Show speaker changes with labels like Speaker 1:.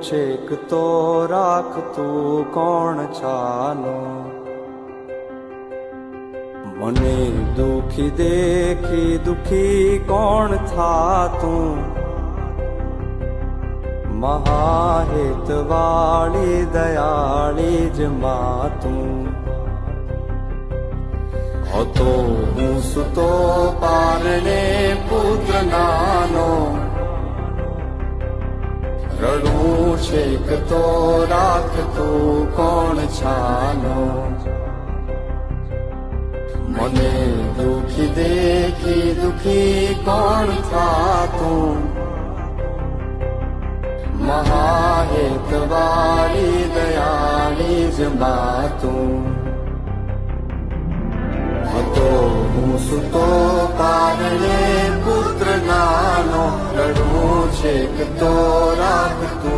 Speaker 1: છેક તો રાખતું કોણ ચાલો, મને દુખી દેખી દુખી કોણ થાતું, મહાહેતવાળી દયાળી જ માતું. હતો હું સુતો પારણે પુત્ર નાનો, રડું છેક તો રાખતું કોણ છાનો, મને દુખી દેખી દુખી કોણ થાતું, મહાહેતવાળી દયાળી જ માતું. હતો હું સુતો પારણે પુત્ર નાનો, રડું છેક તો રાખતું